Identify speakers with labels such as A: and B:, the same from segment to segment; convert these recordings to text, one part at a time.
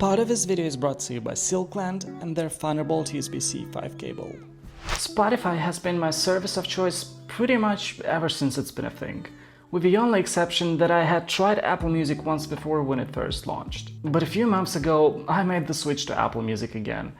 A: Part of this video is brought to you by Silkland and their Thunderbolt USB-C 5 cable. Spotify has been my service of choice pretty much ever since it's been a thing, with the only exception that I had tried Apple Music once before when it first launched. But a few months ago, I made the switch to Apple Music again,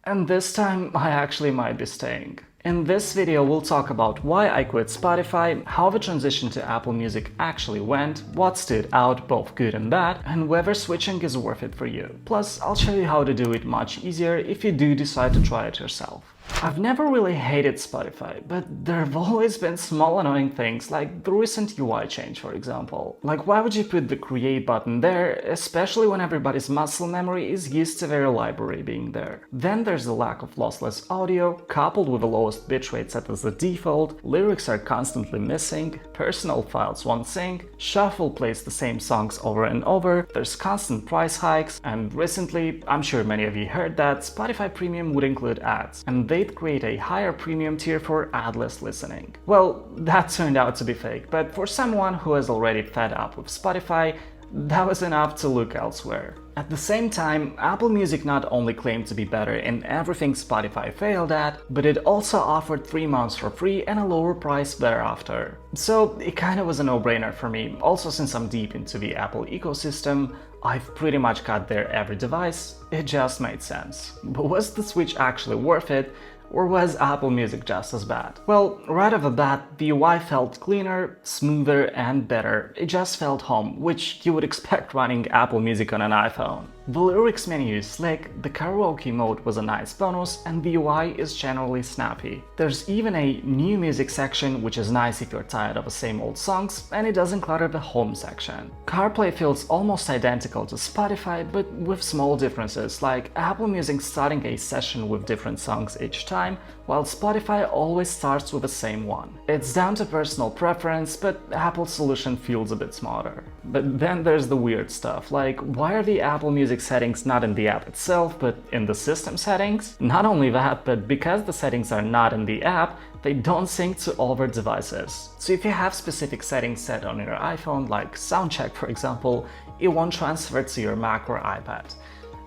A: and this time I actually might be staying. In this video, we'll talk about why I quit Spotify, how the transition to Apple Music actually went, what stood out, both good and bad, and whether switching is worth it for you. Plus, I'll show you how to do it much easier if you do decide to try it yourself. I've never really hated Spotify, but there have always been small annoying things like the recent UI change, for example. Like, why would you put the create button there, especially when everybody's muscle memory is used to their library being there? Then there's the lack of lossless audio, coupled with the lowest bitrate set as the default, lyrics are constantly missing, personal files won't sync, shuffle plays the same songs over and over, there's constant price hikes, and recently, I'm sure many of you heard that Spotify Premium would include ads, and they'd create a higher premium tier for adless listening. Well, that turned out to be fake, but for someone who is already fed up with Spotify, that was enough to look elsewhere. At the same time, Apple Music not only claimed to be better in everything Spotify failed at, but it also offered 3 months for free and a lower price thereafter. So it kinda was a no-brainer for me. Also, since I'm deep into the Apple ecosystem, I've pretty much got their every device, it just made sense. But was the switch actually worth it? Or was Apple Music just as bad? Well, right off the bat, the UI felt cleaner, smoother, and better. It just felt home, which you would expect running Apple Music on an iPhone. The lyrics menu is slick, the karaoke mode was a nice bonus, and the UI is generally snappy. There's even a new music section, which is nice if you're tired of the same old songs, and it doesn't clutter the home section. CarPlay feels almost identical to Spotify, but with small differences, like Apple Music starting a session with different songs each time, while Spotify always starts with the same one. It's down to personal preference, but Apple's solution feels a bit smarter. But then there's the weird stuff, like why are the Apple Music settings not in the app itself, but in the system settings? Not only that, but because the settings are not in the app, they don't sync to all their devices. So if you have specific settings set on your iPhone, like soundcheck for example, it won't transfer to your Mac or iPad,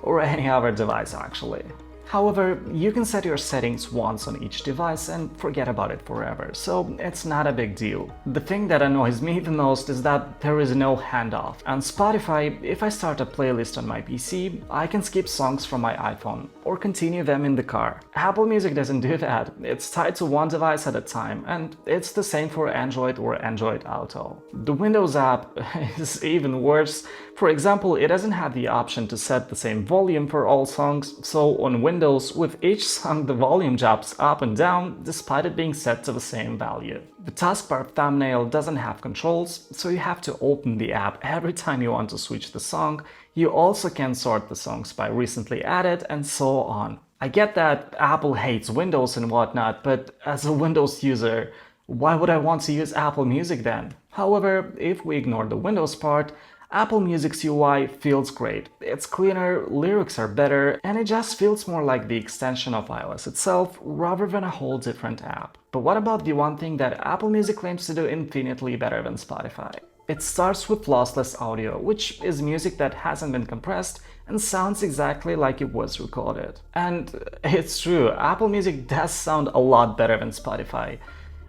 A: or any other device actually. However, you can set your settings once on each device and forget about it forever, so it's not a big deal. The thing that annoys me the most is that there is no handoff. On Spotify, if I start a playlist on my PC, I can skip songs from my iPhone or continue them in the car. Apple Music doesn't do that. It's tied to one device at a time, and it's the same for Android or Android Auto. The Windows app is even worse. For example, it doesn't have the option to set the same volume for all songs, so on Windows, with each song the volume jumps up and down despite it being set to the same value. The taskbar thumbnail doesn't have controls, so you have to open the app every time you want to switch the song. You also can sort the songs by recently added and so on. I get that Apple hates Windows and whatnot, but as a Windows user, why would I want to use Apple Music then? However, if we ignore the Windows part, Apple Music's UI feels great. It's cleaner, lyrics are better, and it just feels more like the extension of iOS itself rather than a whole different app. But what about the one thing that Apple Music claims to do infinitely better than Spotify? It starts with lossless audio, which is music that hasn't been compressed and sounds exactly like it was recorded. And it's true, Apple Music does sound a lot better than Spotify,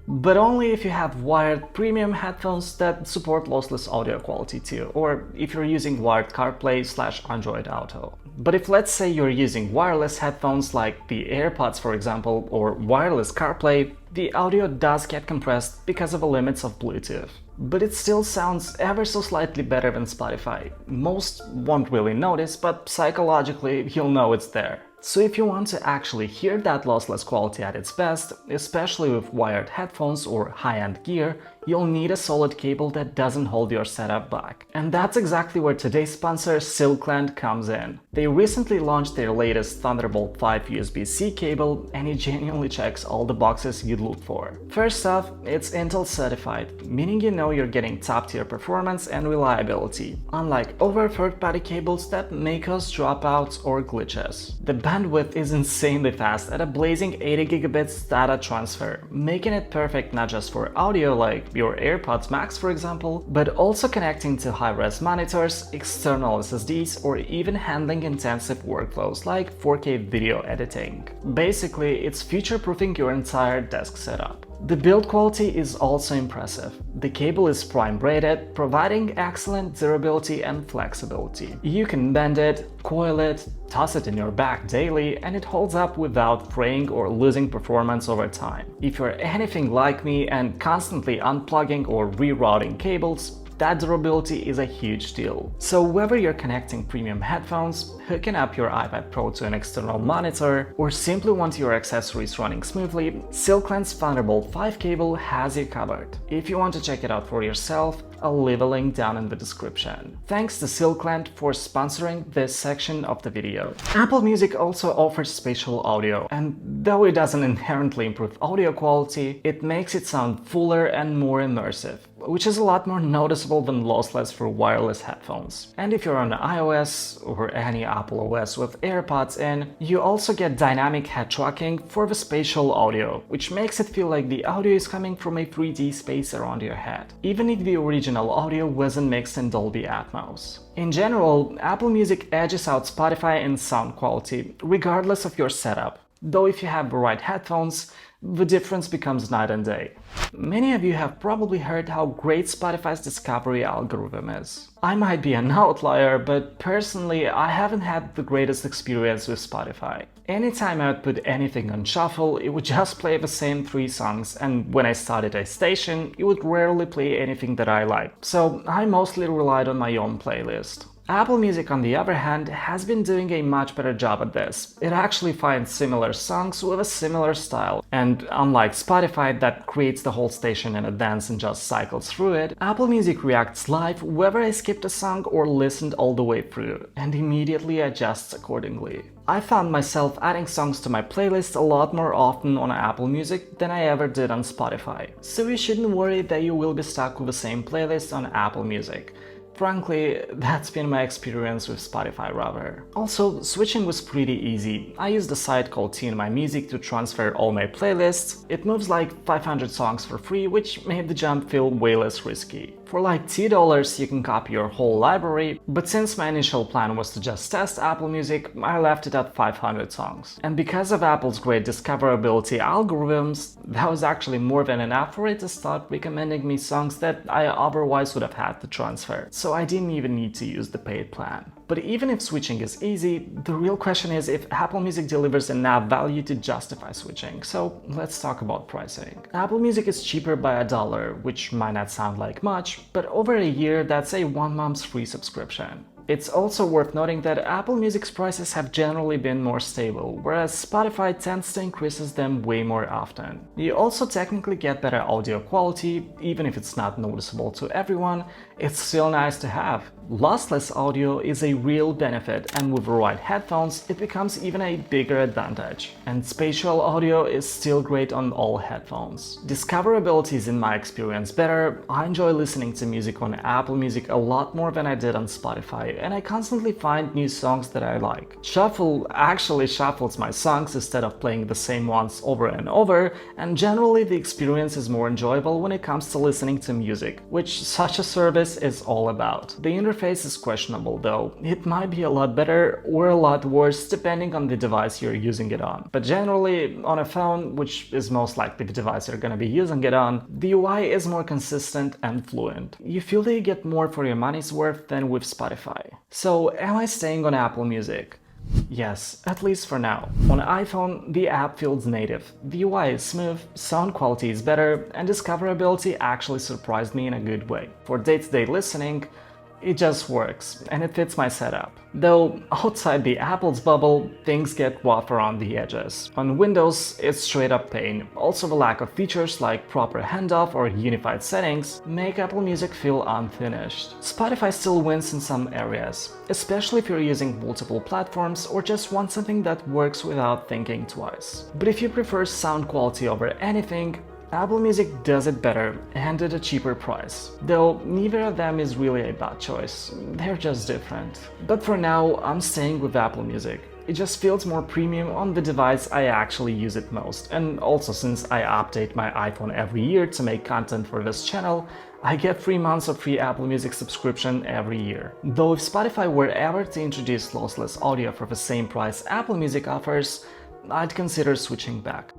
A: but only if you have wired premium headphones that support lossless audio quality too, or if you're using wired CarPlay/Android Auto. But if, let's say, you're using wireless headphones like the AirPods for example, or wireless CarPlay, the audio does get compressed because of the limits of Bluetooth. But it still sounds ever so slightly better than Spotify. Most won't really notice, but psychologically you'll know it's there. So if you want to actually hear that lossless quality at its best, especially with wired headphones or high-end gear, you'll need a solid cable that doesn't hold your setup back. And that's exactly where today's sponsor Silkland comes in. They recently launched their latest Thunderbolt 5 USB-C cable, and it genuinely checks all the boxes you'd look for. First off, it's Intel certified, meaning you know you're getting top-tier performance and reliability, unlike other third-party cables that may cause dropouts or glitches. The bandwidth is insanely fast at a blazing 80 gigabits data transfer, making it perfect not just for audio like your AirPods Max for example, but also connecting to high-res monitors, external SSDs, or even handling intensive workflows like 4K video editing. Basically, it's future-proofing your entire desk setup. The build quality is also impressive. The cable is prime braided, providing excellent durability and flexibility. You can bend it, coil it, toss it in your bag daily, and it holds up without fraying or losing performance over time. If you're anything like me and constantly unplugging or rerouting cables, that durability is a huge deal. So whether you're connecting premium headphones, hooking up your iPad Pro to an external monitor, or simply want your accessories running smoothly, Silkland's Thunderbolt 5 cable has you covered. If you want to check it out for yourself, I'll leave a link down in the description. Thanks to Silkland for sponsoring this section of the video. Apple Music also offers spatial audio, and though it doesn't inherently improve audio quality, it makes it sound fuller and more immersive, which is a lot more noticeable than lossless for wireless headphones. And if you're on iOS or any Apple OS with AirPods in, you also get dynamic head tracking for the spatial audio, which makes it feel like the audio is coming from a 3D space around your head, even if the original audio wasn't mixed in Dolby Atmos. In general, Apple Music edges out Spotify in sound quality, regardless of your setup, though if you have the right headphones, the difference becomes night and day. Many of you have probably heard how great Spotify's discovery algorithm is. I might be an outlier, but personally I haven't had the greatest experience with Spotify. Anytime I would put anything on shuffle, it would just play the same 3 songs, and when I started a station, it would rarely play anything that I like, so I mostly relied on my own playlist. Apple Music, on the other hand, has been doing a much better job at this. It actually finds similar songs with a similar style, and unlike Spotify that creates the whole station in advance and just cycles through it, Apple Music reacts live whether I skipped a song or listened all the way through, and immediately adjusts accordingly. I found myself adding songs to my playlist a lot more often on Apple Music than I ever did on Spotify, so you shouldn't worry that you will be stuck with the same playlist on Apple Music. Frankly, that's been my experience with Spotify rather. Also, switching was pretty easy. I used a site called Tune My Music to transfer all my playlists. It moves like 500 songs for free, which made the jump feel way less risky. For like $2 you can copy your whole library, but since my initial plan was to just test Apple Music, I left it at 500 songs. And because of Apple's great discoverability algorithms, that was actually more than enough for it to start recommending me songs that I otherwise would have had to transfer, so I didn't even need to use the paid plan. But even if switching is easy, the real question is if Apple Music delivers enough value to justify switching, so let's talk about pricing. Apple Music is cheaper by $1, which might not sound like much, but over a year that's a 1 month's free subscription. It's also worth noting that Apple Music's prices have generally been more stable, whereas Spotify tends to increase them way more often. You also technically get better audio quality, even if it's not noticeable to everyone, it's still nice to have. Lossless audio is a real benefit, and with the right headphones, it becomes even a bigger advantage. And spatial audio is still great on all headphones. Discoverability is in my experience better. I enjoy listening to music on Apple Music a lot more than I did on Spotify, and I constantly find new songs that I like. Shuffle actually shuffles my songs instead of playing the same ones over and over, and generally the experience is more enjoyable when it comes to listening to music, which such a service is all about. The interface is questionable though. It might be a lot better or a lot worse depending on the device you're using it on. But generally, on a phone, which is most likely the device you're gonna be using it on, the UI is more consistent and fluent. You feel that you get more for your money's worth than with Spotify. So, am I staying on Apple Music? Yes, at least for now. On iPhone, the app feels native, the UI is smooth, sound quality is better, and discoverability actually surprised me in a good way. For day-to-day listening, it just works, and it fits my setup. Though, outside the Apple's bubble, things get rough around the edges. On Windows, it's straight up pain. Also, the lack of features like proper handoff or unified settings make Apple Music feel unfinished. Spotify still wins in some areas, especially if you're using multiple platforms or just want something that works without thinking twice. But if you prefer sound quality over anything, Apple Music does it better and at a cheaper price, though neither of them is really a bad choice, they're just different. But for now, I'm staying with Apple Music. It just feels more premium on the device I actually use it most. And also, since I update my iPhone every year to make content for this channel, I get 3 months of free Apple Music subscription every year. Though if Spotify were ever to introduce lossless audio for the same price Apple Music offers, I'd consider switching back.